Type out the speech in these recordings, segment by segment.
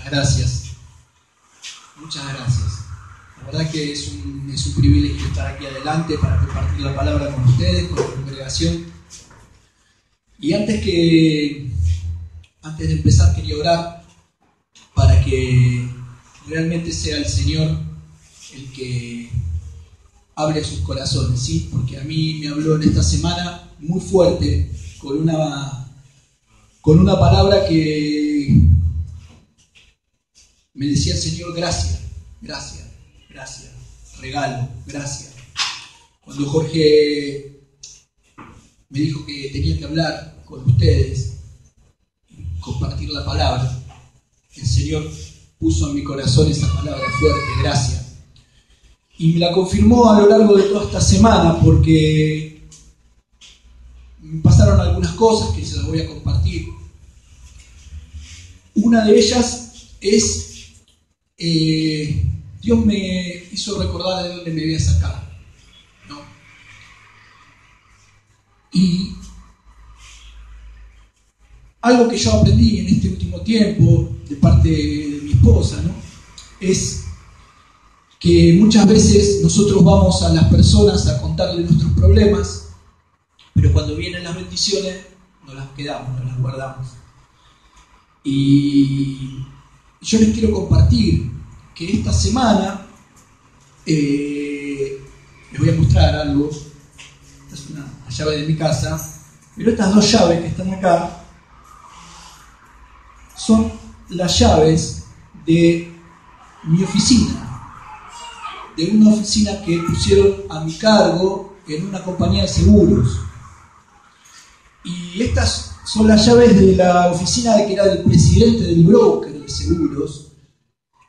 Gracias. Muchas gracias. La verdad que es un privilegio estar aquí adelante para compartir la palabra con ustedes, con la congregación. Y antes de empezar quería orar para que realmente sea el Señor el que abre sus corazones, ¿sí? Porque a mí me habló en esta semana muy fuerte con una palabra que me decía el Señor: gracias, gracias, gracias, regalo, gracias. Cuando Jorge me dijo que tenía que hablar con ustedes, compartir la palabra, el Señor puso en mi corazón esa palabra fuerte, gracias. Y me la confirmó a lo largo de toda esta semana, porque me pasaron algunas cosas que se las voy a compartir. Una de ellas es, Dios me hizo recordar de dónde me había sacado, ¿no? Y algo que yo aprendí en este último tiempo de parte de mi esposa, ¿no?, es que muchas veces nosotros vamos a las personas a contarles nuestros problemas, pero cuando vienen las bendiciones no las quedamos, no las guardamos. Y yo les quiero compartir que esta semana les voy a mostrar algo. Esta es una llave de mi casa, pero estas dos llaves que están acá son las llaves de mi oficina, de una oficina que pusieron a mi cargo en una compañía de seguros. Y estas son las llaves de la oficina que era del presidente del broker de seguros,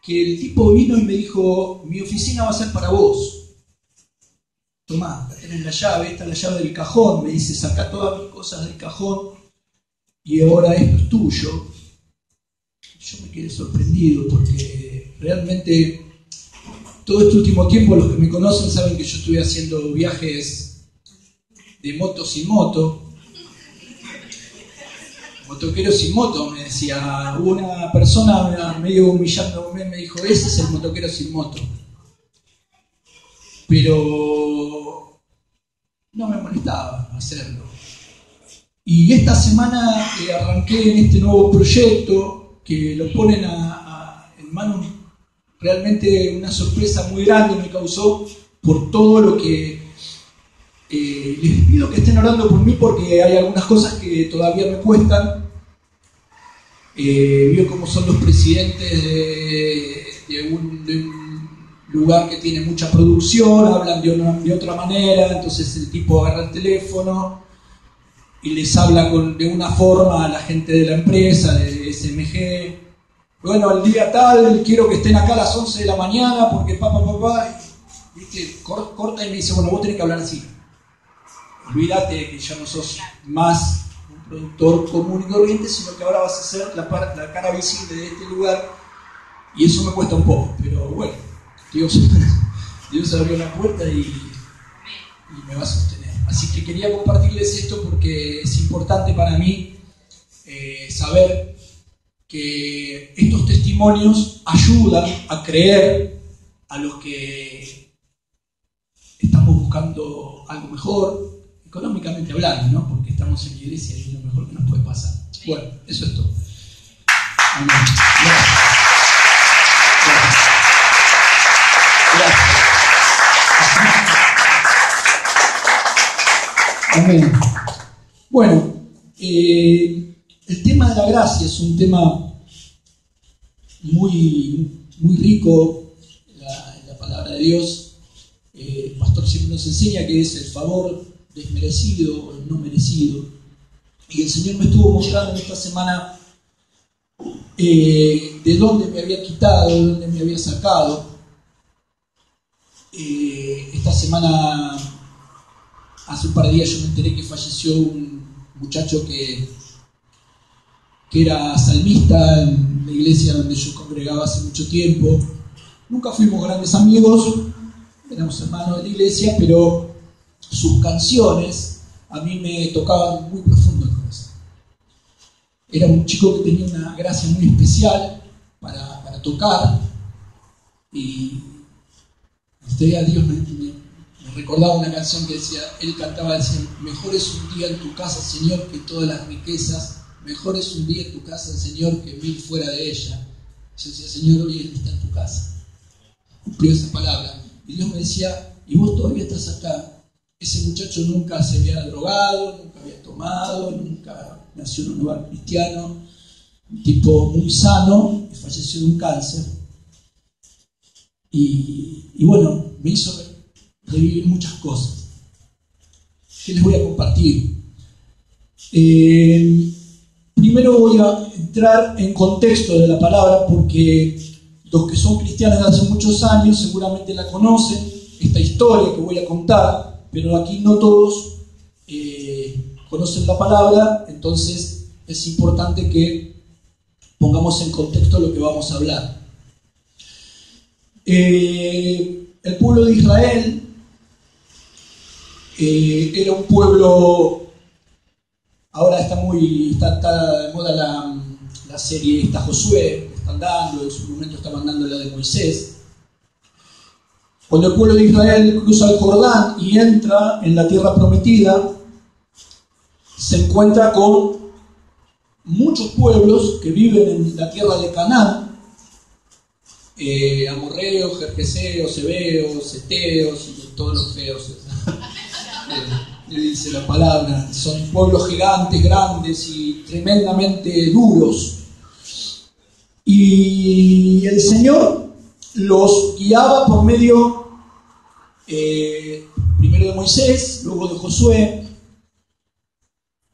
que el tipo vino y me dijo: mi oficina va a ser para vos. Tomá, acá tenés la llave, esta es la llave del cajón. Me dice: sacá todas mis cosas del cajón y ahora esto es tuyo. Yo me quedé sorprendido porque realmente todo este último tiempo, los que me conocen saben que yo estuve haciendo viajes de moto sin moto. Motoquero sin moto, me decía. Una persona medio humillándome me dijo: ese es el motoquero sin moto. Pero no me molestaba hacerlo. Y esta semana arranqué en este nuevo proyecto que lo ponen en manos. Realmente una sorpresa muy grande me causó por todo lo que les pido que estén orando por mí, porque hay algunas cosas que todavía me cuestan. Vio cómo son los presidentes de un lugar que tiene mucha producción, hablan de otra manera, entonces el tipo agarra el teléfono y les habla de una forma a la gente de la empresa, de SMG. Bueno, al día tal, quiero que estén acá a las 11 de la mañana porque ¿viste? Corta y me dice: bueno, vos tenés que hablar así. Olvídate que ya no sos más un productor común y corriente, sino que ahora vas a ser la cara visible de este lugar, y eso me cuesta un poco, pero bueno, Dios abrió la puerta y me va a sostener. Así que quería compartirles esto porque es importante para mí saber que estos testimonios ayudan a creer a los que estamos buscando algo mejor, económicamente hablando, ¿no? Porque estamos en la iglesia y es lo mejor que nos puede pasar. Bueno, eso es todo. Amén. Gracias. Amén. Bueno, el tema de la gracia es un tema muy, muy rico en la palabra de Dios. El pastor siempre nos enseña que es el favor desmerecido o no merecido. Y el Señor me estuvo mostrando en esta semana de dónde me había quitado, de dónde me había sacado. Esta semana, hace un par de días, yo me enteré que falleció un muchacho que era salmista en la iglesia donde yo congregaba hace mucho tiempo. Nunca fuimos grandes amigos, éramos hermanos de la iglesia, pero sus canciones a mí me tocaban muy profundo el corazón. Era un chico que tenía una gracia muy especial para a tocar, y este a Dios me recordaba una canción que decía, él cantaba, decía, mejor es un día en tu casa, Señor, que todas las riquezas, mejor es un día en tu casa, Señor, que 1000 fuera de ella. Yo decía, Señor, hoy Él está en tu casa. Cumplió esa palabra. Y Dios me decía, y vos todavía estás acá. Ese muchacho nunca se había drogado, nunca había tomado, nunca nació en un lugar cristiano, un tipo muy sano, y falleció de un cáncer. Y bueno, me hizo revivir muchas cosas que les voy a compartir. Primero voy a entrar en contexto de la palabra, porque los que son cristianos de hace muchos años seguramente la conocen, esta historia que voy a contar, pero aquí no todos conocen la palabra, entonces es importante que pongamos en contexto lo que vamos a hablar. El pueblo de Israel era un pueblo, ahora está de moda la serie, está Josué, que están dando, en su momento estaban dando la de Moisés. Cuando el pueblo de Israel cruza el Jordán y entra en la tierra prometida, se encuentra con muchos pueblos que viven en la tierra de Canaán, amorreos, jerjeseos, heveos, eteos y todos los feos. Le dice la palabra, son pueblos gigantes, grandes y tremendamente duros. Y el Señor los guiaba por medio primero de Moisés, luego de Josué,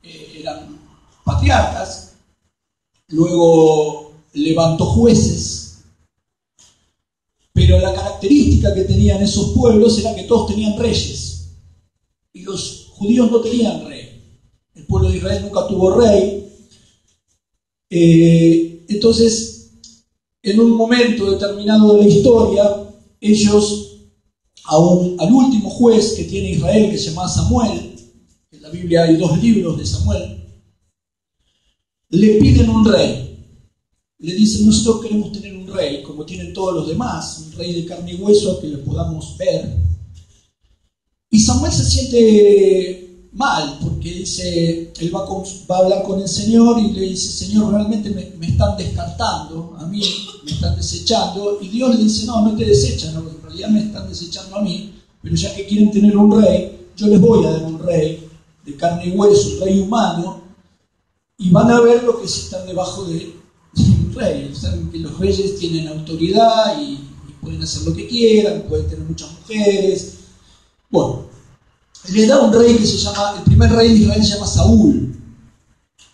eran patriarcas, luego levantó jueces. Pero la característica que tenían esos pueblos era que todos tenían reyes. Y los judíos no tenían rey. El pueblo de Israel nunca tuvo rey. Entonces, en un momento determinado de la historia, ellos, al último juez que tiene Israel, que se llama Samuel, en la Biblia hay 2 libros de Samuel, le piden un rey. Le dicen, nosotros queremos tener un rey, como tienen todos los demás, un rey de carne y hueso que lo podamos ver. Y Samuel se siente mal, porque dice, él va a hablar con el Señor y le dice, Señor, realmente me están descartando, a mí me están desechando. Y Dios le dice, no te desechan, no, en realidad me están desechando a mí, pero ya que quieren tener un rey, yo les voy a dar un rey de carne y hueso, un rey humano, y van a ver lo que sí están debajo de un rey. Saben que los reyes tienen autoridad y pueden hacer lo que quieran, pueden tener muchas mujeres. Bueno, le da un rey que se llama, el primer rey de Israel se llama Saúl.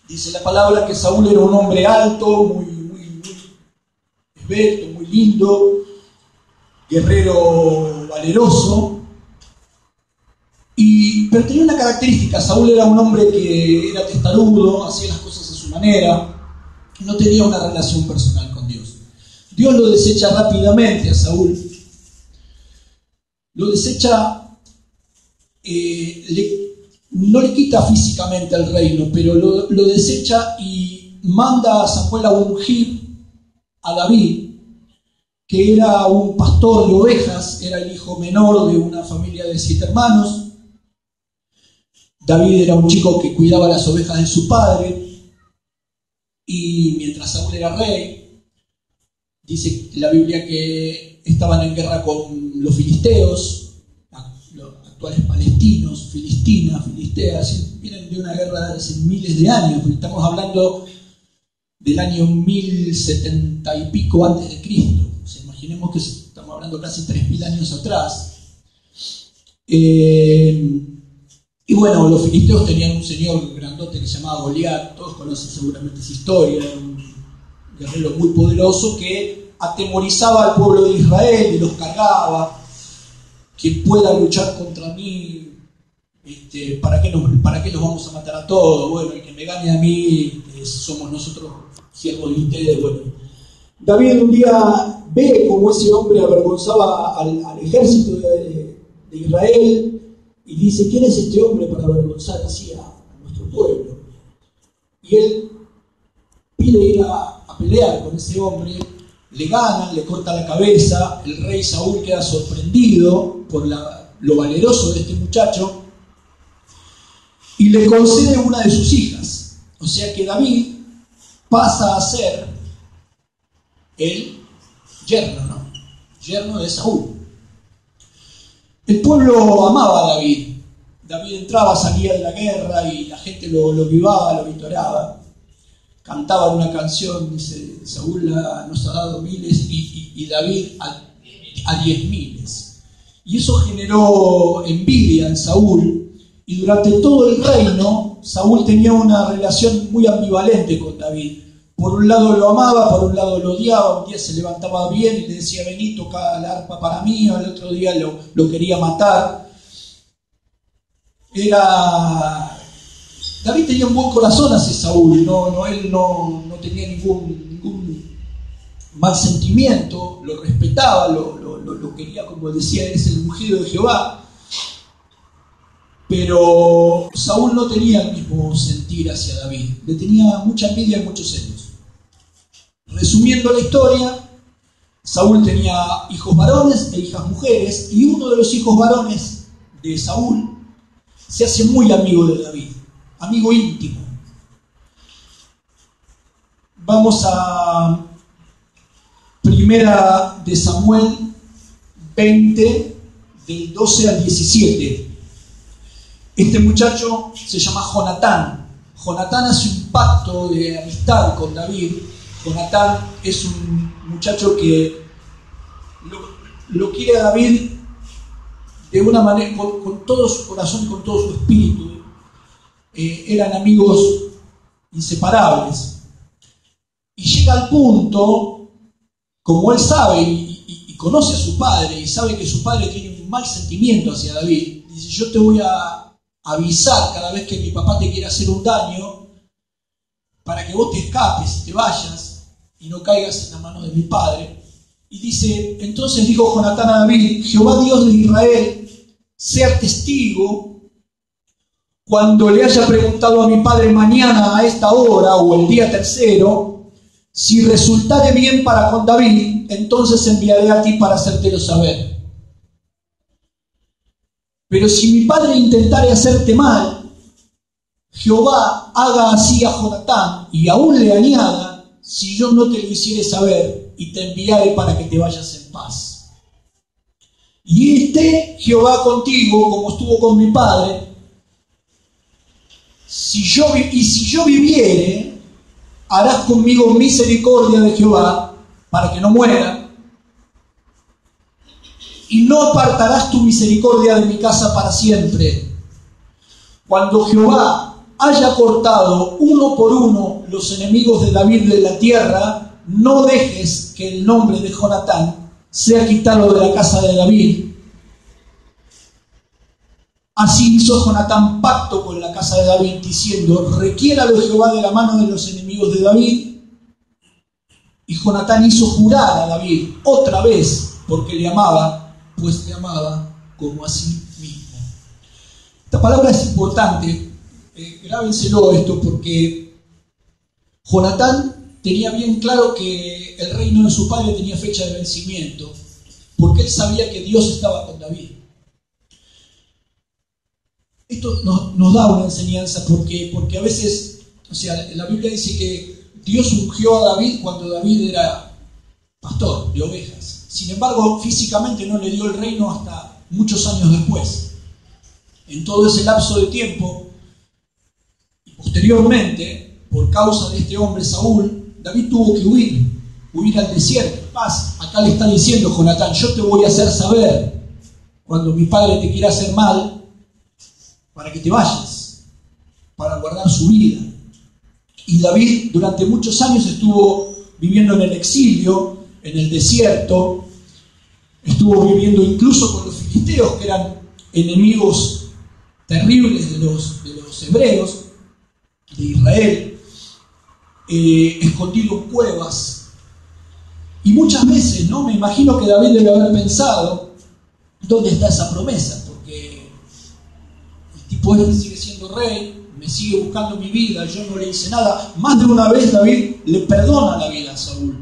Dice la palabra que Saúl era un hombre alto, muy esbelto, muy lindo, guerrero valeroso. Pero tenía una característica, Saúl era un hombre que era testarudo, hacía las cosas a su manera, no tenía una relación personal con Dios. Dios lo desecha rápidamente a Saúl. Lo desecha, no le quita físicamente al reino, pero lo desecha y manda a Samuel a ungir a David, que era un pastor de ovejas, era el hijo menor de una familia de 7 hermanos. David era un chico que cuidaba las ovejas de su padre, y mientras Saúl era rey, dice la Biblia que estaban en guerra con los filisteos, los actuales palestinos, filisteas, vienen de una guerra de hace miles de años, estamos hablando del año 1070 y pico antes de Cristo, o sea, imaginemos que estamos hablando casi 3000 años atrás. Y bueno, los filisteos tenían un señor grandote que se llamaba Goliat, todos conocen seguramente esa historia, era un guerrero muy poderoso que atemorizaba al pueblo de Israel y los cargaba. Quien pueda luchar contra mí, ¿para qué los vamos a matar a todos? Bueno, el que me gane a mí, somos nosotros siervos de ustedes. Bueno, David un día ve cómo ese hombre avergonzaba al ejército de Israel, y dice, ¿quién es este hombre para avergonzar así a nuestro pueblo? Y él pide ir a pelear con ese hombre, le ganan, le corta la cabeza, el rey Saúl queda sorprendido por lo valeroso de este muchacho y le concede una de sus hijas. O sea que David pasa a ser el yerno, ¿no? Yerno de Saúl. El pueblo amaba a David. David entraba, salía de la guerra y la gente lo vivaba, lo victoriaba. Cantaban una canción, dice, Saúl nos ha dado miles y David a 10.000. Y eso generó envidia en Saúl, y durante todo el reino Saúl tenía una relación muy ambivalente con David. Por un lado lo amaba, por un lado lo odiaba. Un día se levantaba bien y le decía, vení, toca la arpa para mí, al otro día lo quería matar. David tenía un buen corazón hacia Saúl, él no tenía ningún mal sentimiento, lo respetaba, lo quería, como decía, es el ungido de Jehová. Pero Saúl no tenía el mismo sentir hacia David, le tenía mucha envidia y muchos celos. Resumiendo la historia, Saúl tenía hijos varones e hijas mujeres, y uno de los hijos varones de Saúl se hace muy amigo de David, amigo íntimo. Vamos a Primera de Samuel 20, del 12 al 17. Este muchacho se llama Jonatán. Jonatán hace un pacto de amistad con David. Jonatán es un muchacho que lo quiere a David de una manera, con todo su corazón y con todo su espíritu. Eran amigos inseparables. Y llega al punto, como él sabe y conoce a su padre, y sabe que su padre tiene un mal sentimiento hacia David, dice, yo te voy a avisar cada vez que mi papá te quiera hacer un daño, para que vos te escapes y te vayas y no caigas en la mano de mi padre. Y dice, entonces dijo Jonatán a David, Jehová Dios de Israel, sea testigo cuando le haya preguntado a mi padre mañana a esta hora o el día tercero, si resultare bien para con David, entonces enviaré a ti para hacértelo saber. Pero si mi padre intentare hacerte mal, Jehová haga así a Jonatán y aún le añada, si yo no te lo hiciere saber y te enviaré para que te vayas en paz. Y esté Jehová contigo como estuvo con mi padre, si yo viviere, harás conmigo misericordia de Jehová para que no muera, y no apartarás tu misericordia de mi casa para siempre. Cuando Jehová haya cortado uno por uno los enemigos de David de la tierra, no dejes que el nombre de Jonatán sea quitado de la casa de David. Así hizo Jonatán pacto con la casa de David, diciendo, requiéralo Jehová de la mano de los enemigos de David. Y Jonatán hizo jurar a David otra vez, porque le amaba, pues le amaba como a sí mismo. Esta palabra es importante, grábenselo esto, porque Jonatán tenía bien claro que el reino de su padre tenía fecha de vencimiento, porque él sabía que Dios estaba con David. Esto nos da una enseñanza, porque a veces, o sea, la Biblia dice que Dios ungió a David cuando David era pastor de ovejas. Sin embargo, físicamente no le dio el reino hasta muchos años después. En todo ese lapso de tiempo, y posteriormente, por causa de este hombre Saúl, David tuvo que huir al desierto. Paz, acá le está diciendo Jonatán, yo te voy a hacer saber cuando mi padre te quiera hacer mal, para que te vayas, para guardar su vida. Y David durante muchos años estuvo viviendo en el exilio, en el desierto, estuvo viviendo incluso con los filisteos, que eran enemigos terribles de los hebreos, de Israel, escondido en cuevas. Y muchas veces, ¿no? Me imagino que David debe haber pensado, ¿dónde está esa promesa? Porque el tipo este sigue siendo rey, me sigue buscando mi vida, yo no le hice nada. Más de una vez David le perdona la vida a Saúl.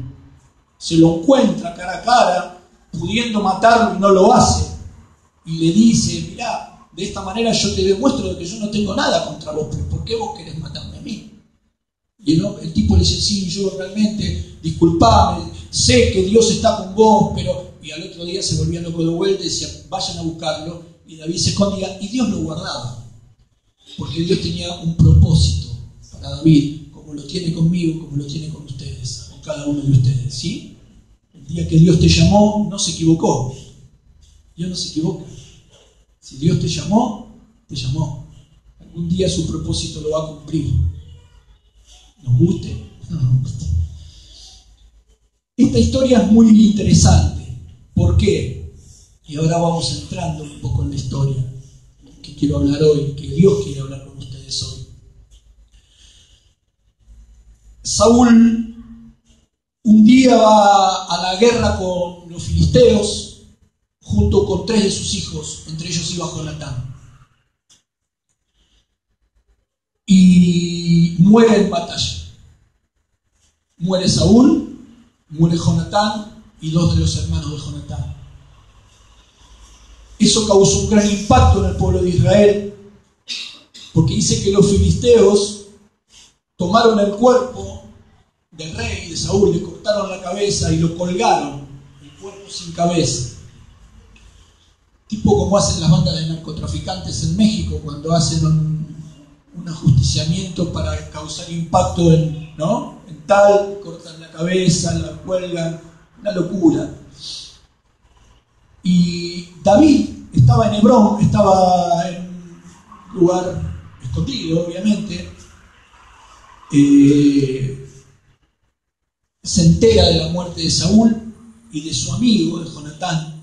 se lo encuentra cara a cara, pudiendo matarlo y no lo hace, y le dice, mirá, de esta manera yo te demuestro de que yo no tengo nada contra vos, pero ¿por qué vos querés matarme a mí? Y el tipo le dice, sí, yo realmente, disculpame, sé que Dios está con vos, pero... Y al otro día se volvía loco de vuelta y decía, vayan a buscarlo, y David se escondía, y Dios lo guardaba, porque Dios tenía un propósito para David, como lo tiene conmigo, como lo tiene con ustedes, con cada uno de ustedes, ¿sí? El día que Dios te llamó, no se equivocó. Dios no se equivoca. Si Dios te llamó, te llamó. Algún día su propósito lo va a cumplir. ¿Nos guste? No nos guste. Esta historia es muy interesante. ¿Por qué? Y ahora vamos entrando un poco en la historia que quiero hablar hoy, que Dios quiere hablar con ustedes hoy. Saúl un día va a la guerra con los filisteos junto con 3 de sus hijos, entre ellos iba Jonatán. Y muere en batalla. Muere Saúl, muere Jonatán y 2 de los hermanos de Jonatán. Eso causó un gran impacto en el pueblo de Israel, porque dice que los filisteos tomaron el cuerpo del rey de Saúl, le cortaron la cabeza y lo colgaron, el cuerpo sin cabeza. Tipo como hacen las bandas de narcotraficantes en México cuando hacen un ajusticiamiento para causar impacto en tal, cortan la cabeza, la cuelgan, una locura. Y David estaba en Hebrón, estaba en un lugar escondido, obviamente. Se entera de la muerte de Saúl y de su amigo, de Jonatán,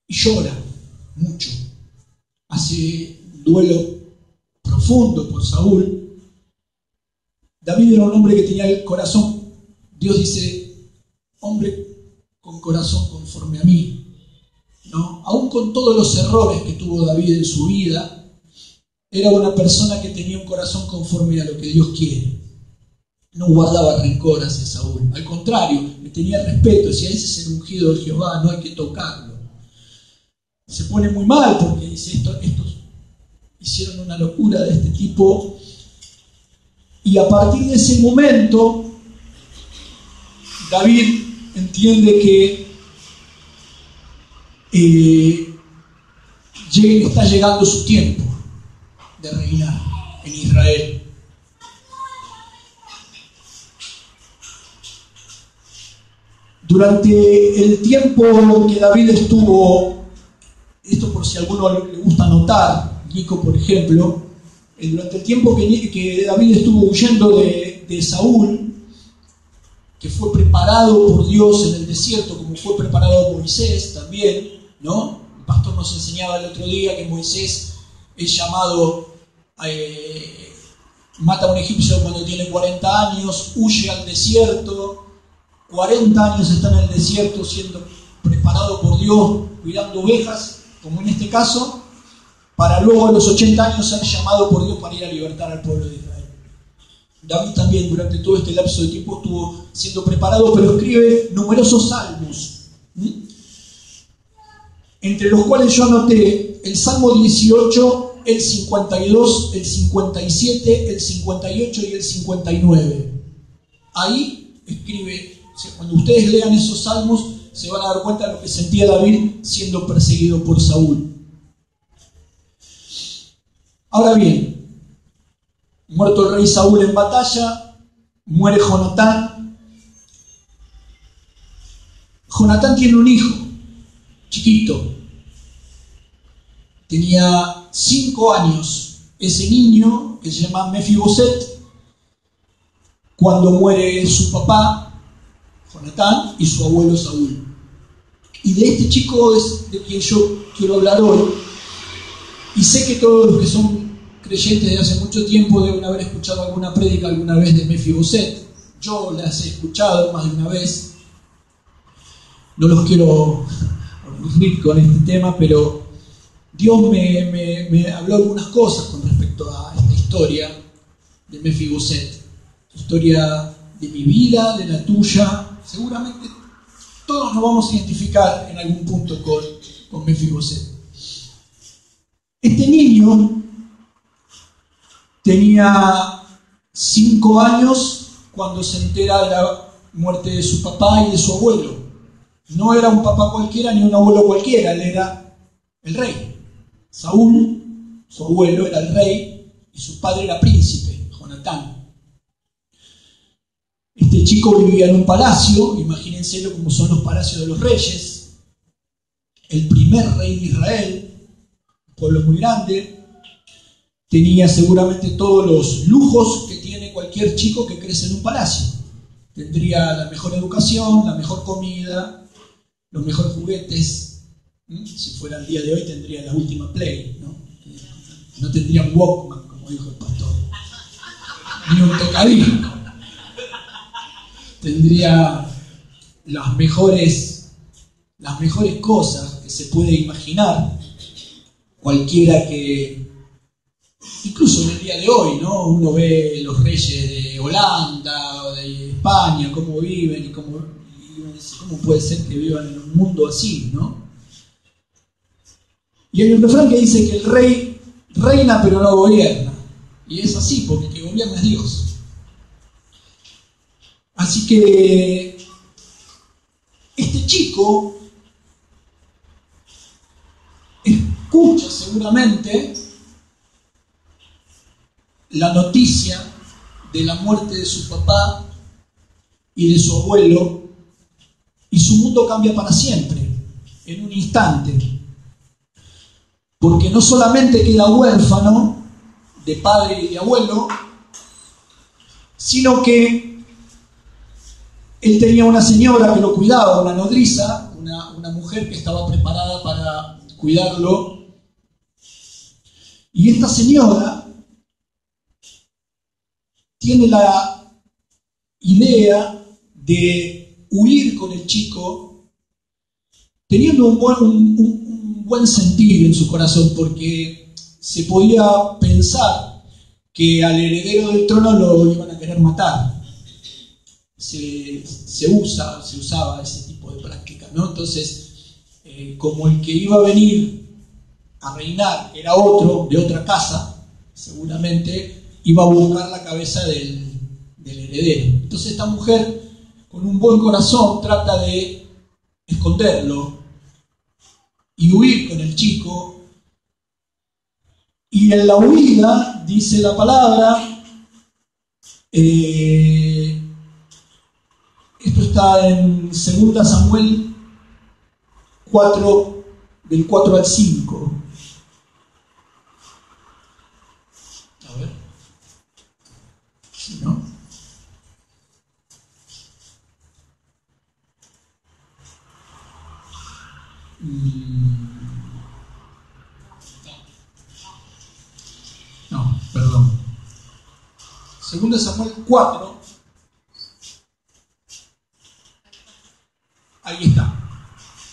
y llora mucho. Hace un duelo profundo por Saúl. David era un hombre que tenía el corazón, Dios dice, hombre con corazón conforme a mí, ¿no? Aún con todos los errores que tuvo David en su vida, era una persona que tenía un corazón conforme a lo que Dios quiere. No guardaba rencor hacia Saúl, al contrario, le tenía respeto, decía, ese es el ungido de Jehová, no hay que tocarlo. Se pone muy mal porque dice, estos hicieron una locura de este tipo. Y a partir de ese momento, David entiende que está llegando su tiempo de reinar en Israel. Durante el tiempo que David estuvo, esto por si a alguno le gusta anotar, Nico por ejemplo, durante el tiempo que David estuvo huyendo de Saúl, que fue preparado por Dios en el desierto, como fue preparado Moisés también, ¿no? El pastor nos enseñaba el otro día que Moisés es llamado, mata a un egipcio cuando tiene 40 años, huye al desierto, 40 años está en el desierto siendo preparado por Dios, cuidando ovejas, como en este caso, para luego a los 80 años ser llamado por Dios para ir a libertar al pueblo de Israel. David también durante todo este lapso de tiempo estuvo siendo preparado, pero escribe numerosos salmos, entre los cuales yo anoté el Salmo 18, el 52, el 57, el 58 y el 59. Ahí escribe, cuando ustedes lean esos salmos, se van a dar cuenta de lo que sentía David siendo perseguido por Saúl. Ahora bien, muerto el rey Saúl en batalla, muere Jonatán. Jonatán tiene un hijo, chiquito. Tenía 5 años. Ese niño, que se llama Mefiboset, cuando muere su papá, Jonatán, y su abuelo Saúl. Y de este chico es de quien yo quiero hablar hoy. Y sé que todos los que son creyentes de hace mucho tiempo deben haber escuchado alguna prédica alguna vez de Mefiboset. Yo las he escuchado más de una vez. No los quiero aburrir con este tema, pero Dios me habló algunas cosas con respecto a esta historia de Mefiboset. Historia de mi vida, de la tuya, seguramente todos nos vamos a identificar en algún punto con Mefiboset. Este niño tenía 5 años cuando se entera de la muerte de su papá y de su abuelo. No era un papá cualquiera ni un abuelo cualquiera, él era el rey. Saúl, su abuelo, era el rey y su padre era príncipe, Jonatán. Este chico vivía en un palacio, imagínenselo como son los palacios de los reyes. El primer rey de Israel, un pueblo muy grande, tenía seguramente todos los lujos que tiene cualquier chico que crece en un palacio. Tendría la mejor educación, la mejor comida, los mejores juguetes. Si fuera el día de hoy tendría la última Play, ¿no? No tendría un Walkman, como dijo el pastor, ni un tocadisco. Tendría las mejores cosas que se puede imaginar cualquiera que, incluso en el día de hoy, ¿no? Uno ve los reyes de Holanda o de España, cómo viven y cómo puede ser que vivan en un mundo así, ¿no? Y hay un refrán que dice que el rey reina pero no gobierna, y es así, porque el que gobierna es Dios. Así que este chico escucha seguramente la noticia de la muerte de su papá y de su abuelo, y su mundo cambia para siempre, en un instante. Porque no solamente queda huérfano de padre y de abuelo, sino que él tenía una señora que lo cuidaba, una nodriza, una mujer que estaba preparada para cuidarlo. Y esta señora tiene la idea de huir con el chico, teniendo un buen sentir en su corazón, porque se podía pensar que al heredero del trono lo iban a querer matar. Se usaba ese tipo de práctica, ¿no? Entonces, como el que iba a venir a reinar era otro, de otra casa, seguramente iba a buscar la cabeza del heredero. Entonces esta mujer, con un buen corazón, trata de esconderlo y huir con el chico. Y en la huida, dice la palabra, esto está en 2 Samuel 4, del 4 al 5. A ver. ¿Sí, no? No, perdón. 2 Samuel 4. Ahí está.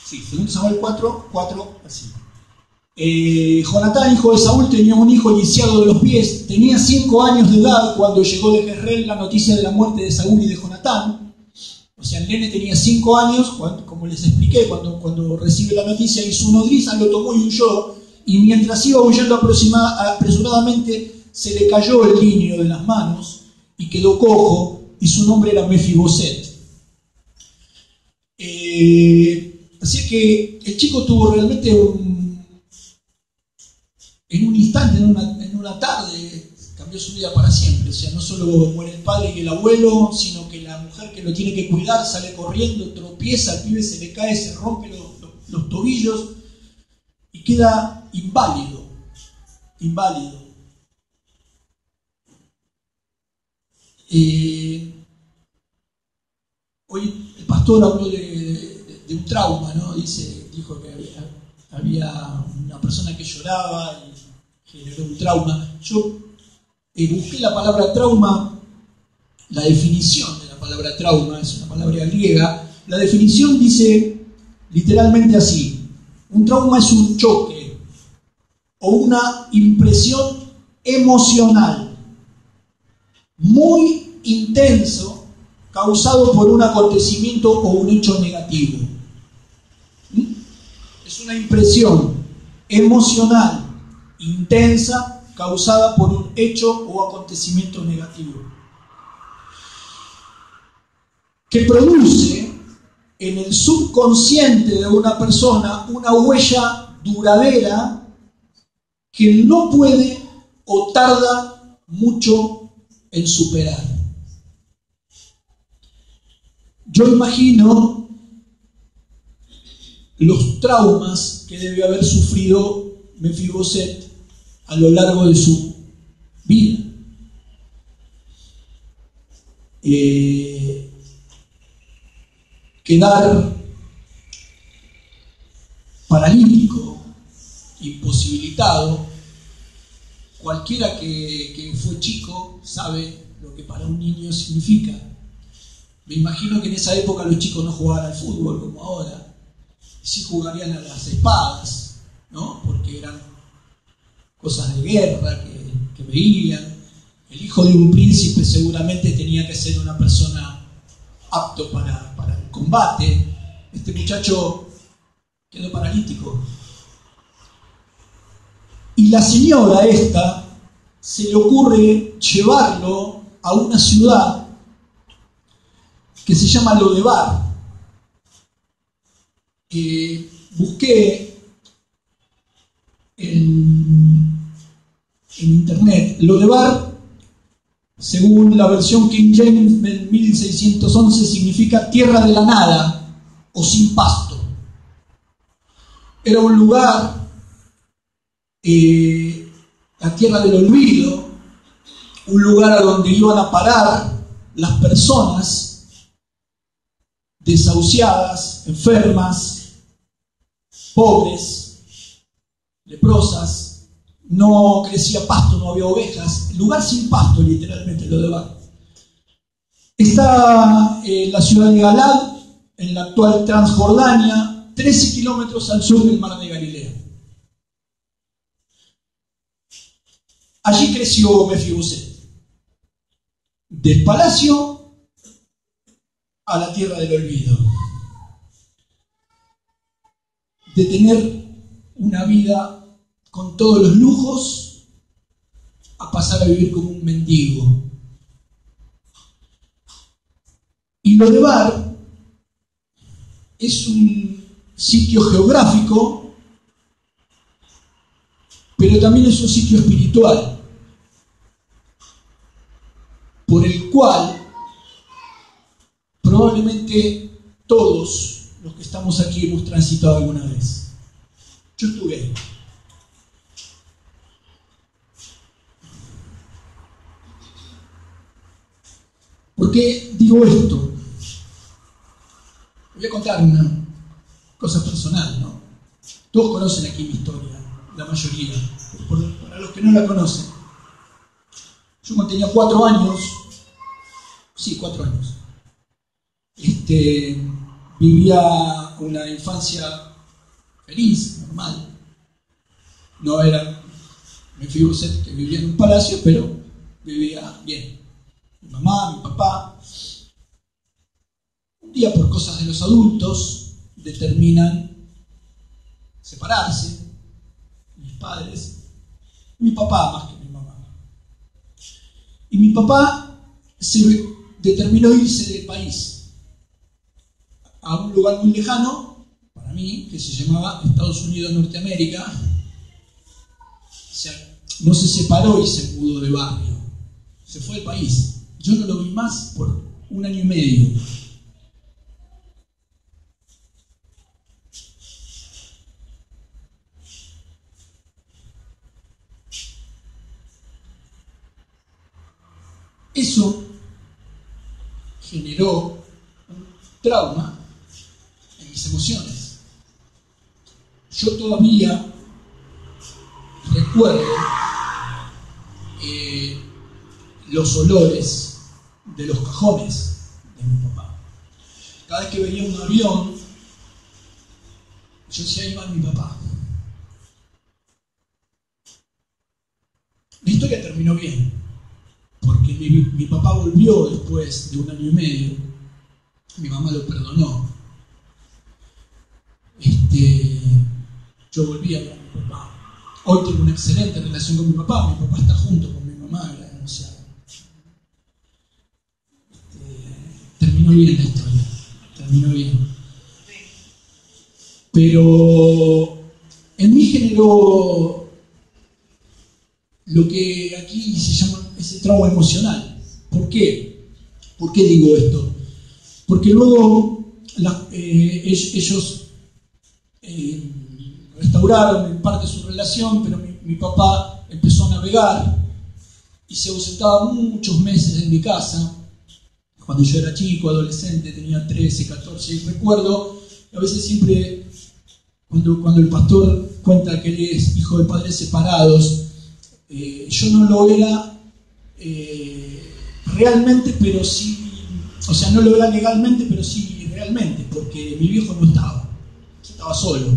Sí, 2 Samuel 4, 4 al 5. Jonatán, hijo de Saúl, tenía un hijo lisiado de los pies. Tenía 5 años de edad cuando llegó de Jezreel la noticia de la muerte de Saúl y de Jonatán. O sea, el nene tenía 5 años, como les expliqué, cuando recibe la noticia, y su nodriza lo tomó y huyó. Y mientras iba huyendo apresuradamente, se le cayó el niño de las manos y quedó cojo, y su nombre era Mefiboset. Así que el chico tuvo realmente en un instante, en una tarde, cambió su vida para siempre. O sea, no solo muere el padre y el abuelo, sino que la mujer que lo tiene que cuidar sale corriendo, tropieza, al pibe se le cae, se rompe los tobillos y queda inválido. Hoy el pastor habló de un trauma, ¿no? Dijo que había una persona que lloraba y generó un trauma. Yo busqué la palabra trauma, la definición de la palabra trauma, es una palabra griega. La definición dice literalmente así: un trauma es un choque o una impresión emocional muy intenso causado por un acontecimiento o un hecho negativo. Es una impresión emocional intensa causada por un hecho o acontecimiento negativo, que produce en el subconsciente de una persona una huella duradera que no puede o tarda mucho en superar. Yo imagino los traumas que debe haber sufrido Mefiboset a lo largo de su vida. Quedar paralítico, imposibilitado. Cualquiera que fue chico sabe lo que para un niño significa. Me imagino que en esa época los chicos no jugaban al fútbol como ahora, sí jugarían a las espadas, ¿no? Porque eran cosas de guerra que veían. El hijo de un príncipe seguramente tenía que ser una persona apto para el combate. Este muchacho quedó paralítico. Y la señora esta se le ocurre llevarlo a una ciudad que se llama Lodebar. Busqué en internet. Lodebar, según la versión King James del 1611, significa tierra de la nada o sin pasto. Era un lugar, la tierra del olvido, un lugar a donde iban a parar las personas desahuciadas, enfermas, pobres, leprosas. No crecía pasto, no había ovejas. Lugar sin pasto, literalmente, Lodebar. Está en la ciudad de Galad, en la actual Transjordania, 13 kilómetros al sur del mar de Galilea. Allí creció Mefiboset, del palacio a la tierra del olvido, de tener una vida con todos los lujos a pasar a vivir como un mendigo. Y Lodebar es un sitio geográfico, pero también es un sitio espiritual, por el cual probablemente todos los que estamos aquí hemos transitado alguna vez. Yo estuve ahí. ¿Por qué digo esto? Voy a contar una cosa personal, ¿no? Todos conocen aquí mi historia, la mayoría, para los que no la conocen. Yo cuando tenía 4 años, vivía una infancia feliz, normal. No era Mefiboset que vivía en un palacio, pero vivía bien. Mi mamá, mi papá. Un día, por cosas de los adultos, determinan separarse. Mis padres, mi papá más que mi mamá. Y mi papá se determinó irse del país a un lugar muy lejano para mí, que se llamaba Estados Unidos Norteamérica. O sea, no se separó y se mudó de barrio, se fue del país. Yo no lo vi más por 1 año y medio. Eso generó un trauma en mis emociones. Yo todavía recuerdo los olores de los cajones de mi papá. Cada vez que veía un avión, yo decía, ahí va mi papá. La historia terminó bien, porque mi papá volvió después de 1 año y medio. Mi mamá lo perdonó. Yo volví a ver a mi papá. Hoy tengo una excelente relación con mi papá. Mi papá está junto con mi mamá. O sea, terminó bien la historia. Terminó bien. Pero en mí generó lo que aquí se llama ese trauma emocional. ¿Por qué? ¿Por qué digo esto? Porque luego ellos restauraron en parte su relación, pero mi papá empezó a navegar y se ausentaba muchos meses de mi casa. Cuando yo era chico, adolescente, tenía 13, 14, y recuerdo, a veces siempre, cuando el pastor cuenta que él es hijo de padres separados, yo no lo era realmente, pero sí, o sea, no lo era legalmente, pero sí realmente, porque mi viejo no estaba, yo estaba solo.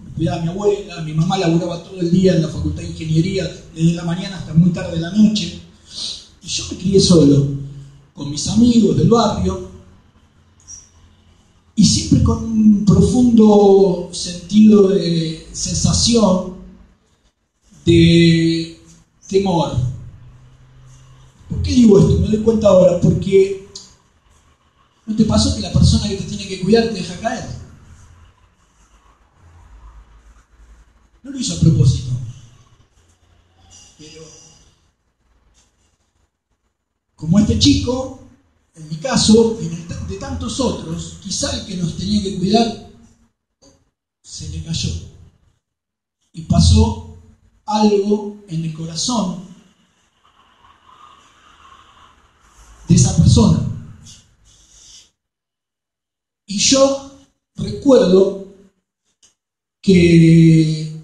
Me cuidaba mi abuela, mi mamá laburaba todo el día en la facultad de ingeniería, desde la mañana hasta muy tarde de la noche, y yo me crié solo, con mis amigos del barrio, y siempre con un profundo sentido de sensación, de temor. ¿Por qué digo esto? Me doy cuenta ahora, porque ¿no te pasó que la persona que te tiene que cuidar te deja caer? No lo hizo a propósito, pero como este chico, en mi caso, y de tantos otros, quizá el que nos tenía que cuidar se le cayó y pasó algo en el corazón de esa persona. Y yo recuerdo que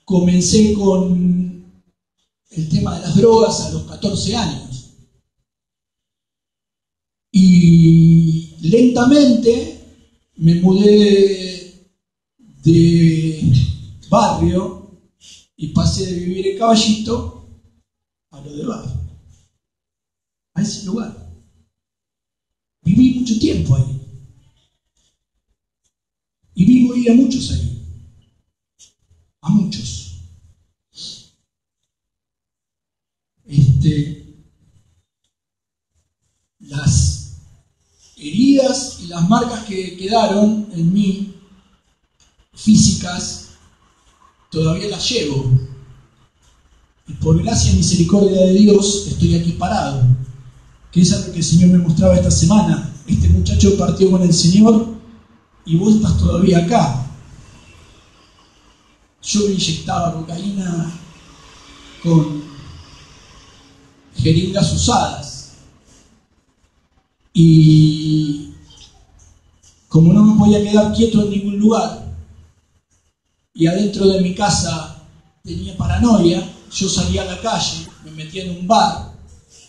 comencé con el tema de las drogas a los 14 años. Y lentamente me mudé de barrio y pasé de vivir en Caballito a lo de barrio, a ese lugar. Viví mucho tiempo ahí. Y vi morir a muchos ahí. A muchos. Las heridas y las marcas que quedaron en mí, físicas, todavía las llevo. Y por gracia y misericordia de Dios estoy aquí parado. Que es algo que el Señor me mostraba esta semana. Este muchacho partió con el Señor y vos estás todavía acá. Yo me inyectaba cocaína con jeringas usadas. Y como no me podía quedar quieto en ningún lugar, y adentro de mi casa tenía paranoia, yo salía a la calle, me metía en un bar,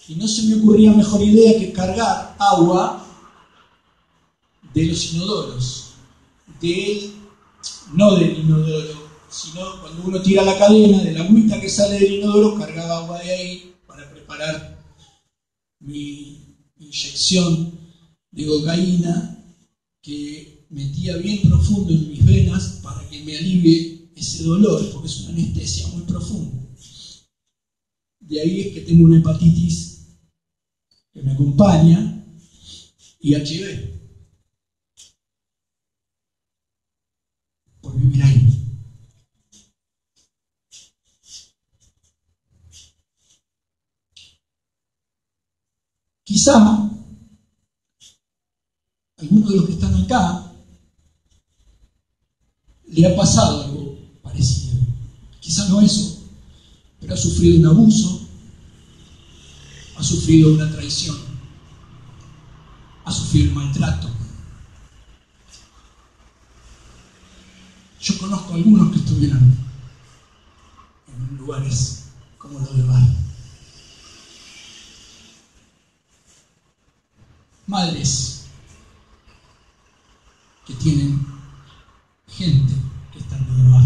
y no se me ocurría mejor idea que cargar agua de los inodoros. No del inodoro, sino cuando uno tira la cadena, de la agüita que sale del inodoro, cargaba agua de ahí para preparar mi inyección de cocaína que metía bien profundo en mis venas para que me alivie ese dolor, porque es una anestesia muy profunda. De ahí es que tengo una hepatitis que me acompaña y HIV por vivir ahí. Quizá alguno de los que están acá le ha pasado algo parecido. Quizá no eso, pero ha sufrido un abuso, ha sufrido una traición, ha sufrido un maltrato. Yo conozco a algunos que estuvieron en lugares como lo de Bar. Madres que tienen gente que está en lo de Bar.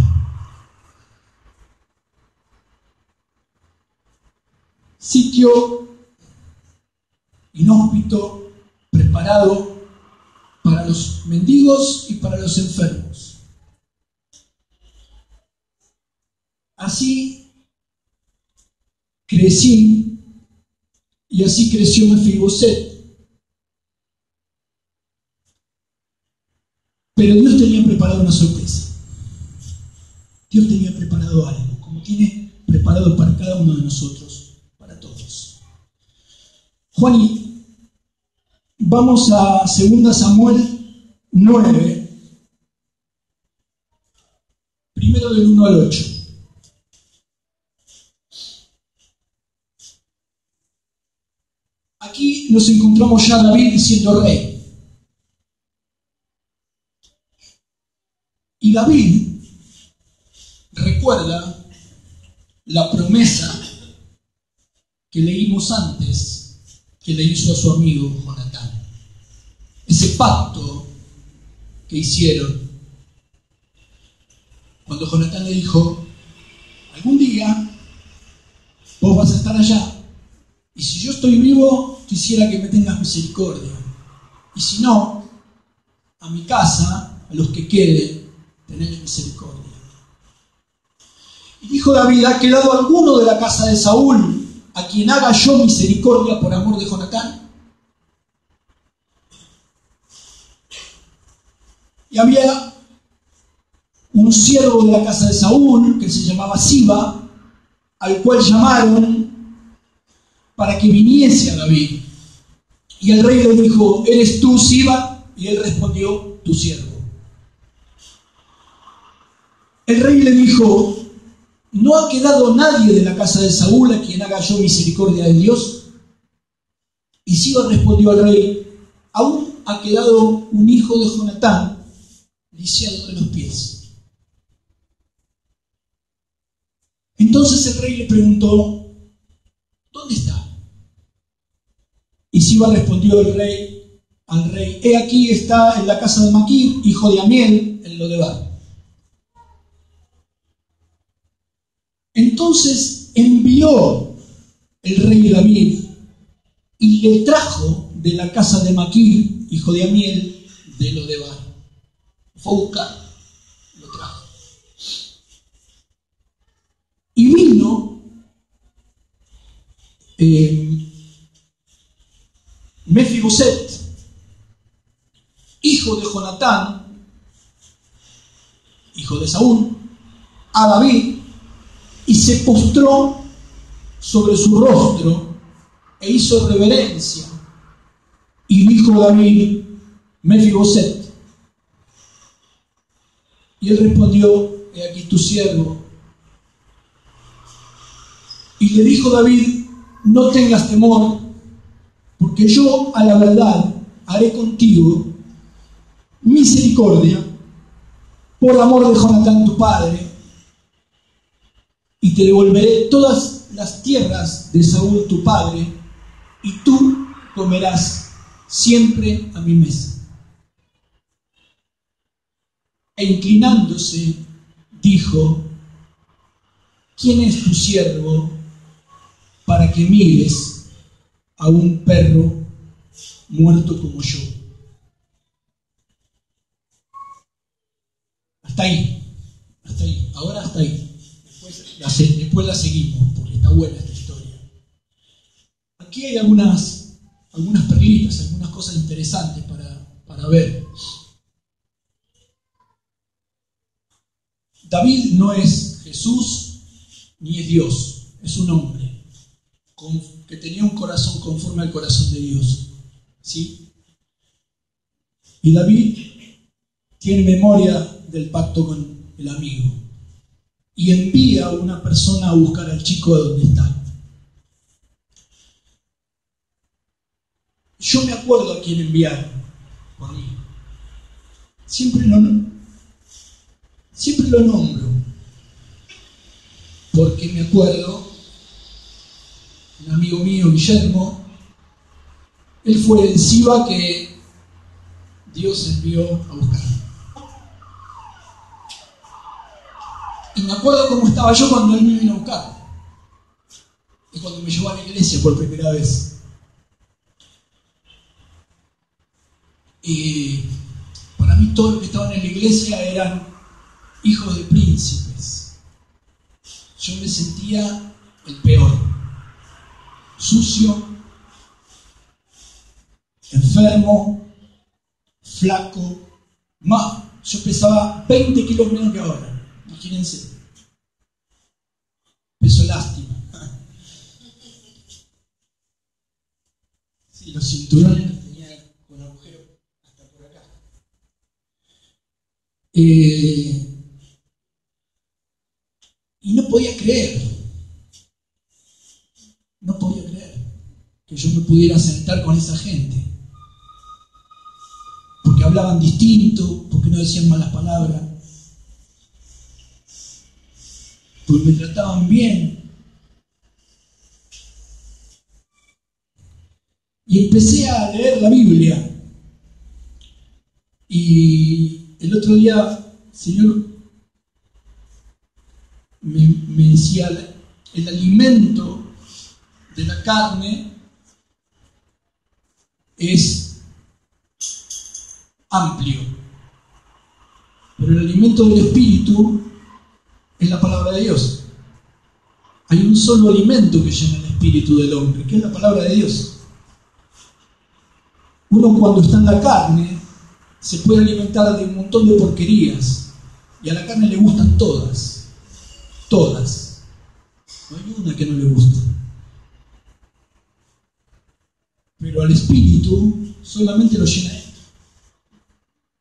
Sitio inhóspito preparado para los mendigos y para los enfermos. Así crecí y así creció Mefiboset. Pero Dios tenía preparado una sorpresa. Dios tenía preparado algo, como tiene preparado para cada uno de nosotros, para todos. Juani, vamos a 2 Samuel 9, primero del 1 al 8. Aquí nos encontramos ya a David siendo rey. Y David recuerda la promesa que leímos antes, que le hizo a su amigo Jonatán. Ese pacto que hicieron. Cuando Jonatán le dijo, algún día vos vas a estar allá, y si yo estoy vivo, quisiera que me tengas misericordia. Y si no, a mi casa, a los que queden, tened misericordia. Y dijo David, ¿ha quedado alguno de la casa de Saúl a quien haga yo misericordia por amor de Jonatán? Y había un siervo de la casa de Saúl que se llamaba Siba, al cual llamaron para que viniese a David. Y el rey le dijo, ¿eres tú, Siba? Y él respondió, tu siervo. El rey le dijo, ¿no ha quedado nadie de la casa de Saúl a quien haga yo misericordia de Dios? Y Siba respondió al rey, aún ha quedado un hijo de Jonatán, lisiado de los pies. Entonces el rey le preguntó, ¿dónde está? Y Siba respondió al rey, he aquí está en la casa de Maquir, hijo de Amiel, en Lodebar. Entonces envió el rey David y le trajo de la casa de Maquir, hijo de Amiel, de Lodebar. Fue a buscar, lo trajo. Y vino Mefiboset, hijo de Jonatán, hijo de Saúl, a David, y se postró sobre su rostro e hizo reverencia. Y dijo David, Mefiboset. Y él respondió, he aquí tu siervo. Y le dijo David, no tengas temor, porque yo a la verdad haré contigo misericordia por amor de Jonatán tu padre, y te devolveré todas las tierras de Saúl tu padre, y tú comerás siempre a mi mesa. E inclinándose, dijo, ¿quién es tu siervo para que mires a un perro muerto como yo? Hasta ahí, ahora hasta ahí. Después la seguimos, porque está buena esta historia. Aquí hay algunas perlitas, algunas cosas interesantes para ver. David no es Jesús ni es Dios, es un hombre que tenía un corazón conforme al corazón de Dios. ¿Sí? Y David tiene memoria del pacto con el amigo y envía a una persona a buscar al chico de donde está. Yo me acuerdo a quién enviaron por mí. Siempre lo nombro, porque me acuerdo, un amigo mío, Guillermo, él fue el Siba que Dios envió a buscar. Y me acuerdo cómo estaba yo cuando él me vino a buscar, y cuando me llevó a la iglesia por primera vez. Para mí todos los que estaban en la iglesia eran hijos de príncipes. Yo me sentía el peor, sucio, enfermo, flaco, más. Yo pesaba 20 kilos menos que ahora, imagínense. Peso lástima. Sí, los cinturones los tenía con agujero hasta por acá. Y no podía creer que yo me pudiera sentar con esa gente. Porque hablaban distinto, porque no decían malas palabras, porque me trataban bien. Y empecé a leer la Biblia. Y el otro día el Señor me decía, el alimento de la carne es amplio, pero el alimento del espíritu es la palabra de Dios. Hay un solo alimento que llena el espíritu del hombre, que es la palabra de Dios. Uno cuando está en la carne se puede alimentar de un montón de porquerías y a la carne le gustan todas, no hay una que no le guste, pero al espíritu solamente lo llena él.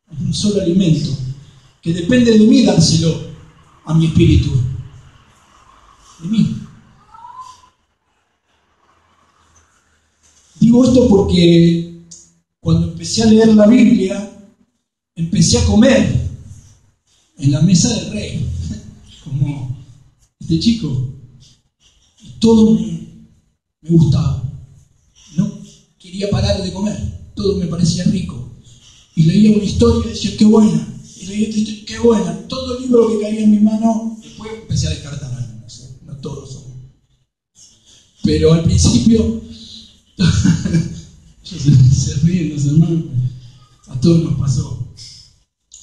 Hay un solo alimento que depende de mí dárselo a mi espíritu, de mí. Digo esto porque cuando empecé a leer la Biblia, empecé a comer en la mesa del rey, como este chico, y todo me gustaba. No quería parar de comer, todo me parecía rico. Y leía una historia y decía, qué buena, y leía otra historia, qué buena. Todo libro que caía en mi mano, después empecé a descartar algunos, no todos son. Pero al principio, se ríen los hermanos, a todos nos pasó.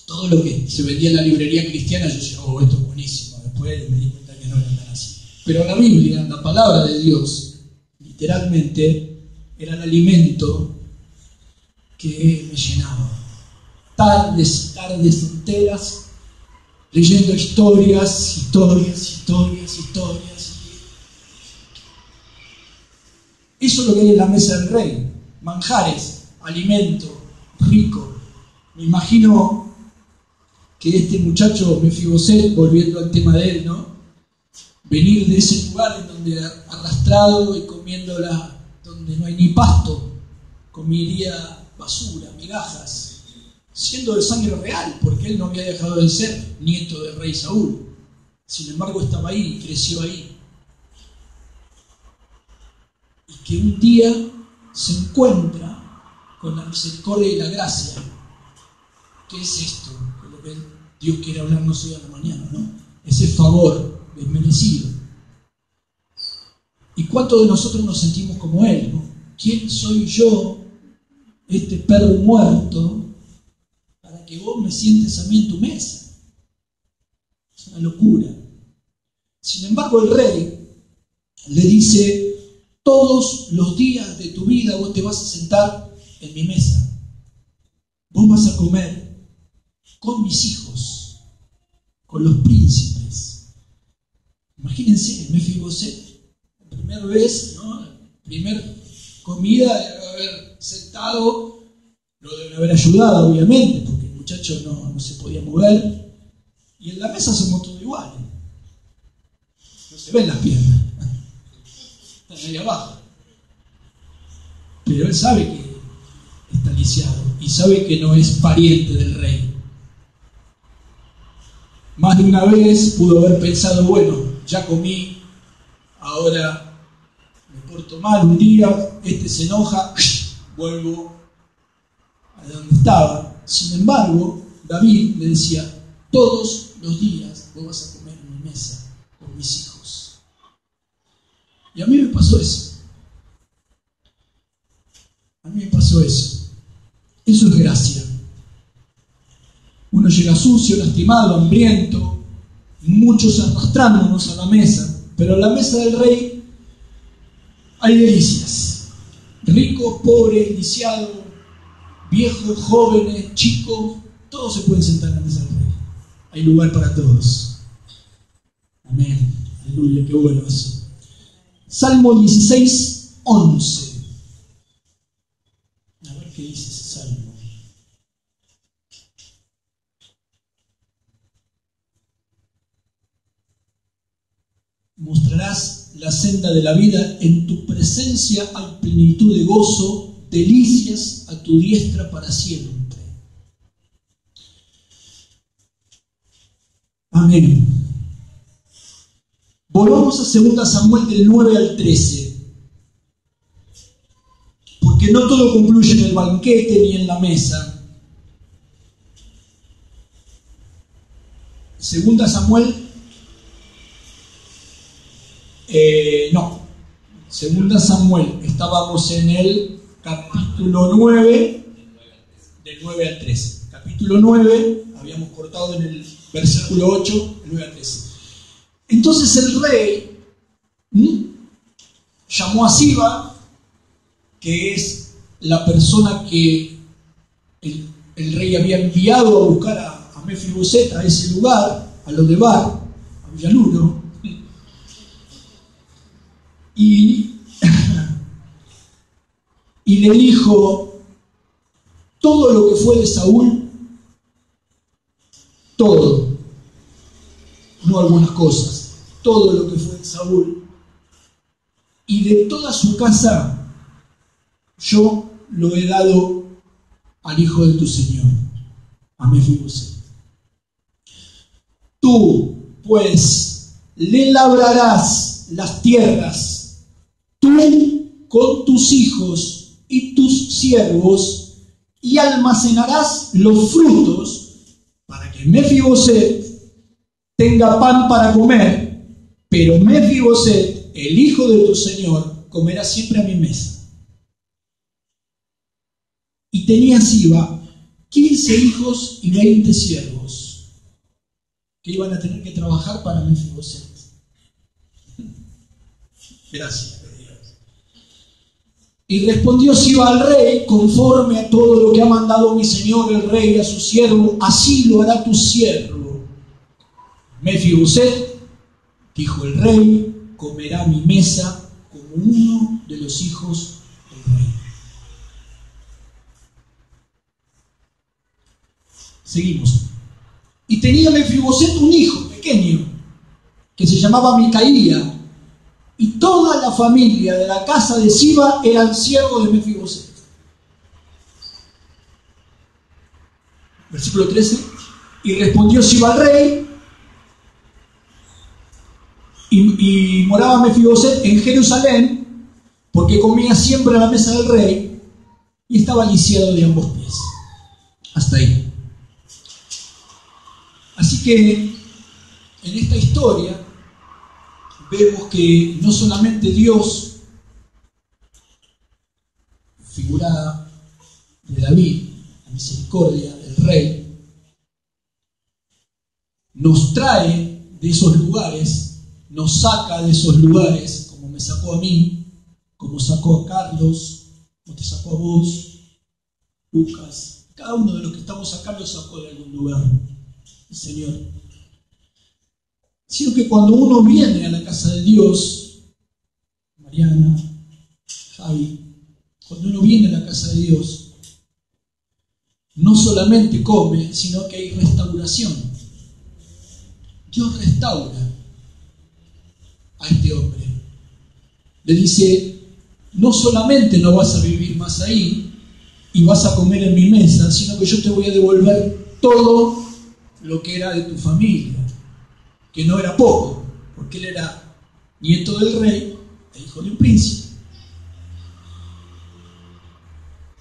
Todo lo que se vendía en la librería cristiana, yo decía, oh, esto es buenísimo. Después me di cuenta que no era tan así. Pero la Biblia, la palabra de Dios, literalmente, era el alimento que me llenaba. Tardes y tardes enteras, leyendo historias. Eso es lo que hay en la mesa del rey. Manjares, alimento, rico. Me imagino que este muchacho Mefiboset, volviendo al tema de él, ¿no? Venir de ese lugar en donde arrastrado y comiéndola, donde no hay ni pasto, comería basura, migajas, siendo de sangre real, porque él no había dejado de ser nieto del rey Saúl. Sin embargo, estaba ahí y creció ahí. Y que un día se encuentra con la misericordia y la gracia. ¿Qué es esto? Que es lo que Dios quiere hablarnos hoy a la mañana, ¿no? Ese favor desmerecido. ¿Y cuántos de nosotros nos sentimos como Él, ¿no? ¿Quién soy yo, este perro muerto, para que vos me sientes a mí en tu mesa? Es una locura. Sin embargo, el rey le dice, todos los días de tu vida vos te vas a sentar en mi mesa. Vos vas a comer con mis hijos, con los príncipes. Imagínense, Mefiboset, la primera vez, ¿no? La primera comida debe haber sentado, lo deben haber ayudado, obviamente, porque el muchacho no se podía mover. Y en la mesa somos todos iguales. No se ven las piernas. Están ahí abajo. Pero él sabe que está lisiado y sabe que no es pariente del rey. Más de una vez pudo haber pensado, bueno, ya comí, ahora me porto mal un día, este se enoja, vuelvo a donde estaba. Sin embargo, David le decía, todos los días vos vas a comer en mi mesa con mis hijos. Y a mí me pasó eso. Eso es gracia. Uno llega sucio, lastimado, hambriento, muchos arrastrándonos a la mesa, pero en la mesa del rey hay delicias. Rico, pobre, lisiado, viejos, jóvenes, chicos, todos se pueden sentar en la mesa del rey. Hay lugar para todos. Amén. Aleluya, qué bueno eso. Salmo 16, 11. A ver qué dice ese salmo. Mostrarás la senda de la vida, en tu presencia hay plenitud de gozo, delicias a tu diestra para siempre. Amén. Volvamos a 2 Samuel del 9 al 13. Porque no todo concluye en el banquete ni en la mesa. 2 Samuel, Segunda Samuel, estábamos en el capítulo 9, del 9 al 13. Capítulo 9, habíamos cortado en el versículo 8, del 9 al 13. Entonces el rey llamó a Siba, que es la persona que el rey había enviado a buscar a Mefiboset a ese lugar, a Lodebar, a Villaluro, y le dijo: todo lo que fue de Saúl, todo, no algunas cosas, todo lo que fue de Saúl y de toda su casa, yo lo he dado al hijo de tu señor, a Mefiboset. Tú, pues, le labrarás las tierras, tú con tus hijos y tus siervos, y almacenarás los frutos para que Mefiboset tenga pan para comer, pero Mefiboset, el hijo de tu señor, comerá siempre a mi mesa. Y tenía Siba 15 hijos y 20 siervos que iban a tener que trabajar para Mefiboset. Gracias. Y respondió Siba al rey: conforme a todo lo que ha mandado mi señor el rey a su siervo, así lo hará tu siervo. Mefiboset, dijo el rey, comerá a mi mesa como uno de los hijos del rey. Seguimos. Y tenía Mefiboset un hijo pequeño que se llamaba Micaía, y toda la familia de la casa de Siba eran siervos de Mefiboset. Versículo 13. Y respondió Siba al rey, y moraba Mefiboset en Jerusalén, porque comía siempre a la mesa del rey, y estaba lisiado de ambos pies. Hasta ahí. Así que en esta historia vemos que no solamente Dios, figura de David, la misericordia del rey, nos trae de esos lugares, nos saca de esos lugares, como me sacó a mí, como sacó a Carlos, como te sacó a vos, Lucas. Cada uno de los que estamos acá lo sacó de algún lugar, el Señor. Sino que cuando uno viene a la casa de Dios, Mariana, Javi, cuando uno viene a la casa de Dios, no solamente come, sino que hay restauración. Dios restaura a este hombre. Le dice: no solamente no vas a vivir más ahí y vas a comer en mi mesa, sino que yo te voy a devolver todo lo que era de tu familia, que no era poco, porque él era nieto del rey e hijo de un príncipe.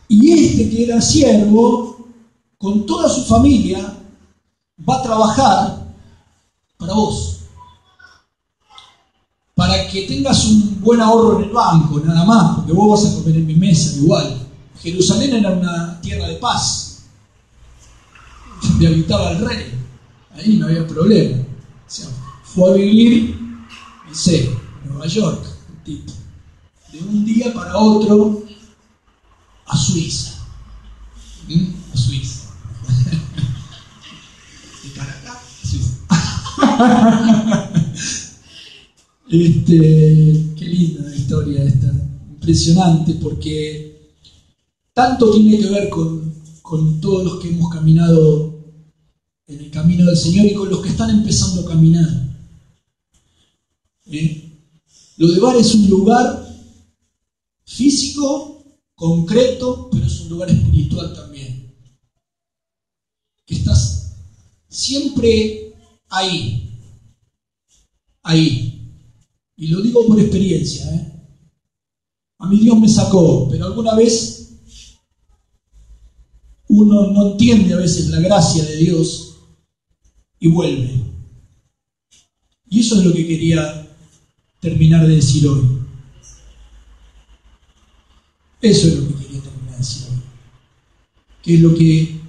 Y este que era siervo, con toda su familia, va a trabajar para vos, para que tengas un buen ahorro en el banco, nada más, porque vos vas a comer en mi mesa igual. Jerusalén era una tierra de paz, donde habitaba el rey. Ahí no había problema. O sea, fue a vivir, no sé, Nueva York, el tipo, de un día para otro a Suiza. A Suiza. De Caracas a Suiza. Qué linda la historia esta, impresionante, porque tanto tiene que ver con todos los que hemos caminado en el camino del Señor y con los que están empezando a caminar. Lo de Bar es un lugar físico, concreto, pero es un lugar espiritual también. Que estás siempre ahí. Y lo digo por experiencia. A mí Dios me sacó, pero alguna vez uno no entiende a veces la gracia de Dios y vuelve. Y eso es lo que quería terminar de decir hoy. Eso es lo que quería terminar de decir hoy. Que es lo que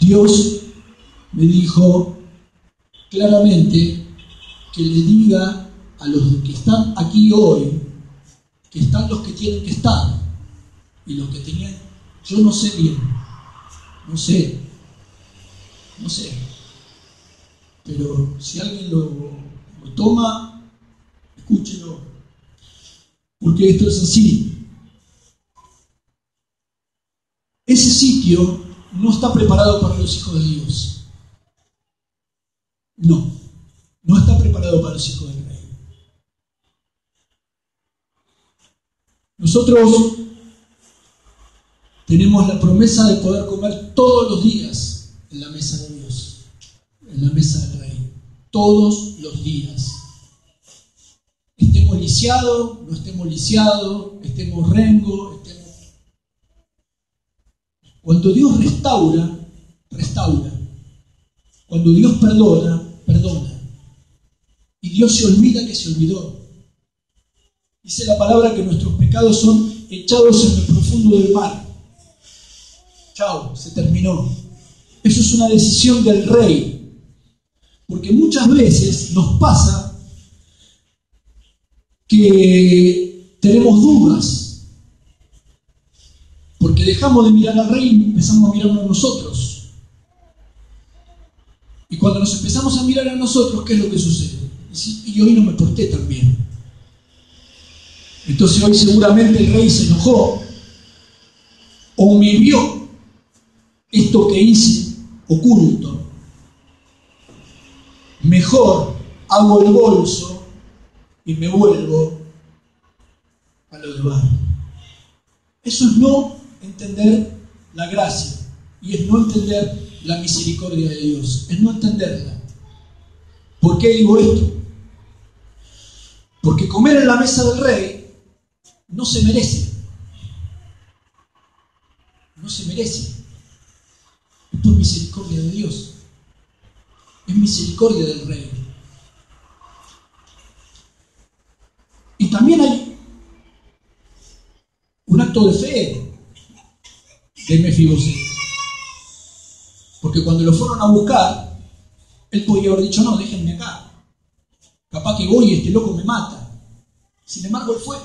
Dios me dijo claramente que le diga a los que están aquí hoy, que están los que tienen que estar y los que tenían, yo no sé bien, no sé, pero si alguien lo toma, escúchelo, porque esto es así. Ese sitio no está preparado para los hijos de Dios. No está preparado para los hijos del Rey. Nosotros tenemos la promesa de poder comer todos los días en la mesa de Dios, en la mesa del Rey, todos los días. Estemos lisiados, no estemos lisiados, estemos rengo, Cuando Dios restaura, restaura. Cuando Dios perdona, perdona. Y Dios se olvida que se olvidó. Dice la palabra que nuestros pecados son echados en el profundo del mar. Chao, se terminó. Eso es una decisión del Rey. Porque muchas veces nos pasa que tenemos dudas. Porque dejamos de mirar al Rey y empezamos a mirarnos a nosotros. Y cuando nos empezamos a mirar a nosotros, ¿qué es lo que sucede? Y hoy no me porté tan bien. Entonces hoy seguramente el Rey se enojó o me vio esto que hice oculto. Mejor hago el bolso y me vuelvo a lo de Bar. Eso es no entender la gracia y es no entender la misericordia de Dios, es no entenderla. ¿Por qué digo esto? Porque comer en la mesa del Rey no se merece. No se merece. Es por misericordia de Dios. Es misericordia del Rey. Y también hay un acto de fe de Mefiboset. Porque cuando lo fueron a buscar, él podía haber dicho, no, déjenme acá. Capaz que voy y este loco me mata. Sin embargo, él fue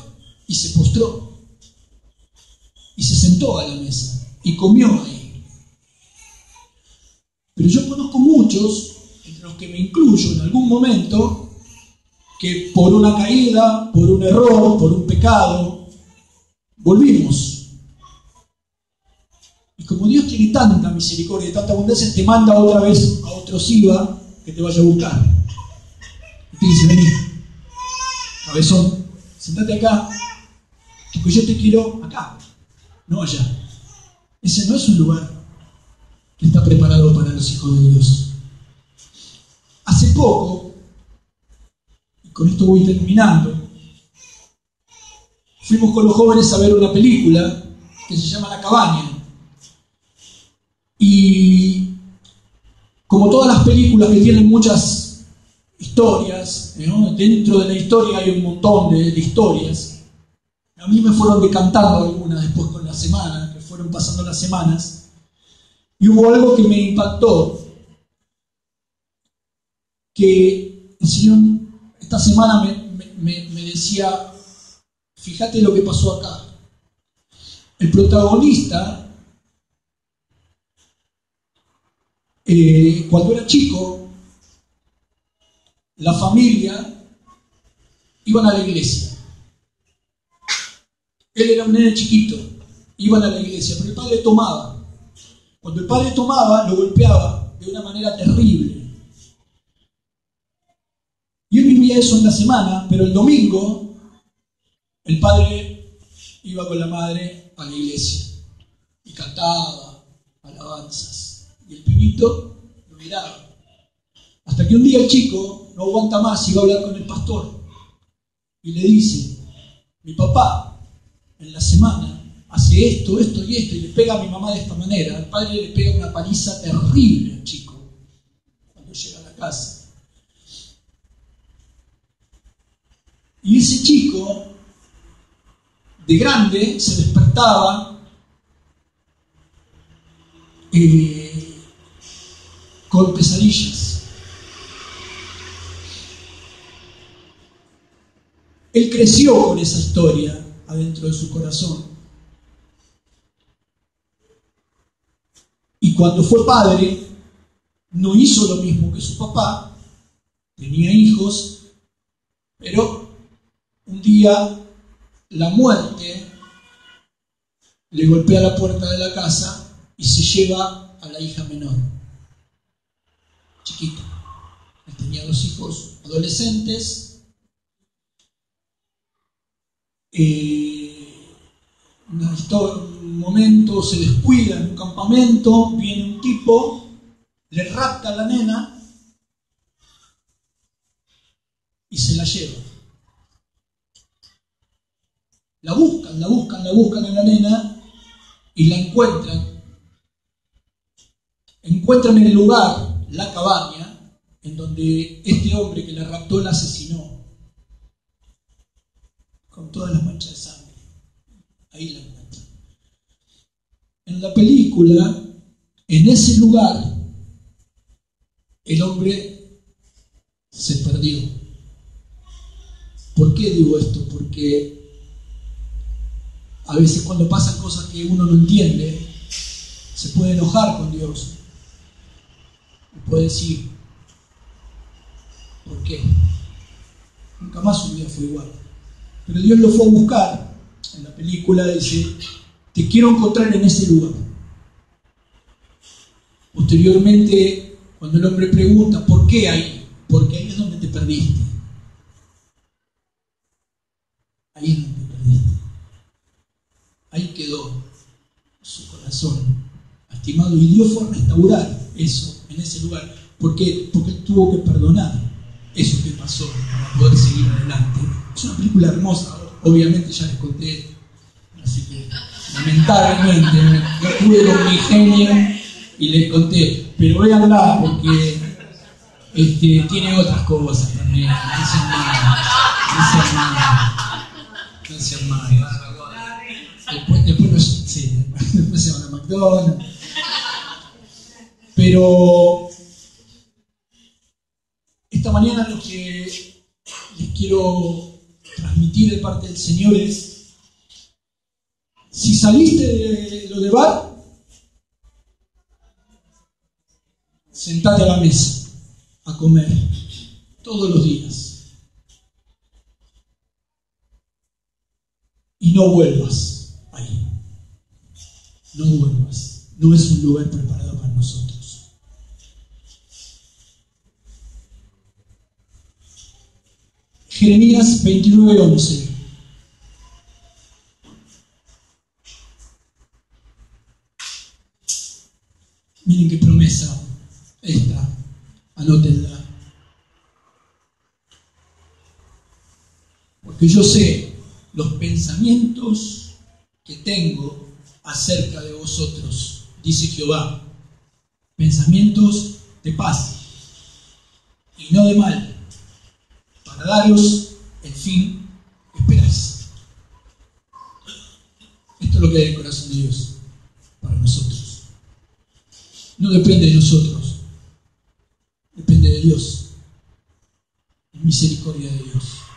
y se postró. Y se sentó a la mesa y comió ahí. Pero yo conozco muchos, entre los que me incluyo en algún momento, que por una caída, por un error, por un pecado, volvimos. Y como Dios tiene tanta misericordia y tanta abundancia, te manda otra vez a otro Siba que te vaya a buscar. Y te dice, vení, cabezón, sentate acá, porque yo te quiero acá, no allá. Ese no es un lugar que está preparado para los hijos de Dios. Hace poco, y con esto voy terminando, fuimos con los jóvenes a ver una película que se llama La Cabaña. Y como todas las películas que tienen muchas historias, ¿no? Dentro de la historia hay un montón de historias. A mí me fueron decantando algunas después con la semana, fueron pasando las semanas, y hubo algo que me impactó, que el Señor esta semana me decía, fíjate lo que pasó acá. El protagonista, cuando era chico, la familia iban a la iglesia. Él era un nene chiquito, iban a la iglesia, pero el padre tomaba. Cuando el padre tomaba, lo golpeaba de una manera terrible. Y él vivía eso en la semana, pero el domingo el padre iba con la madre a la iglesia y cantaba alabanzas. Y el pibito lo miraba. Hasta que un día el chico no aguanta más y va a hablar con el pastor. Y le dice, mi papá en la semana hace esto, esto y esto, y le pega a mi mamá de esta manera. El padre le pega una paliza terrible al chico cuando llega a la casa. Y ese chico, de grande, se despertaba con pesadillas. Él creció con esa historia adentro de su corazón. Y cuando fue padre, no hizo lo mismo que su papá. Tenía hijos, pero un día la muerte le golpea la puerta de la casa y se lleva a la hija menor, chiquita. Él tenía 2 hijos adolescentes. Un momento se descuida en un campamento, viene un tipo, le rapta a la nena y se la lleva. La buscan a la nena y la encuentran. Encuentran en el lugar la cabaña en donde este hombre que la raptó la asesinó, con todas las manchas de sangre. Ahí la encuentran. En la película, en ese lugar, el hombre se perdió. ¿Por qué digo esto? Porque a veces cuando pasan cosas que uno no entiende, se puede enojar con Dios. Y puede decir, ¿por qué? Nunca más su vida fue igual. Pero Dios lo fue a buscar. En la película dice, te quiero encontrar en ese lugar. Posteriormente, cuando el hombre pregunta, ¿por qué ahí? Porque ahí es donde te perdiste. Ahí es donde te perdiste. Ahí quedó su corazón lastimado y Dios fue a restaurar eso en ese lugar. ¿Por qué? Porque Él tuvo que perdonar eso que pasó para poder seguir adelante. Es una película hermosa, obviamente ya les conté, así que lamentablemente no pude con mi genio y les conté, pero véanla porque tiene otras cosas también. No sean malos. Después se van a McDonald's. Pero esta mañana lo que les quiero transmitir de parte del Señor es, si saliste de lo de bar, sentate a la mesa a comer todos los días y no vuelvas ahí. No vuelvas. No es un lugar preparado para nosotros. Jeremías 29:11. Miren qué promesa esta, anótenla. Porque yo sé los pensamientos que tengo acerca de vosotros, dice Jehová, pensamientos de paz y no de mal, para daros el fin que esperáis. Esto es lo que hay en el corazón de Dios. no depende de nosotros, depende de Dios, la misericordia de Dios.